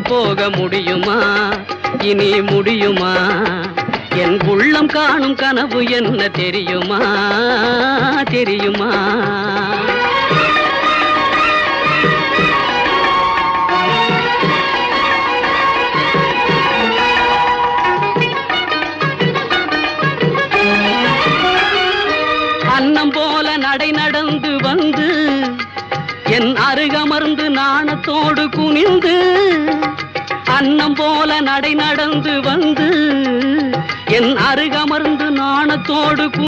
போக முடியுமா? இனி முடியுமா? என் உள்ளம் காணும் கனவு என்ன தெரியுமா? தெரியுமா? அன்னம் போல நடை நடந்து வந்து என் அருகமர்ந்து நாணத்தோடு குனிந்து, அன்னம் போல நடை நடந்து வந்து என் அருகமர்ந்து நாணத்தோடு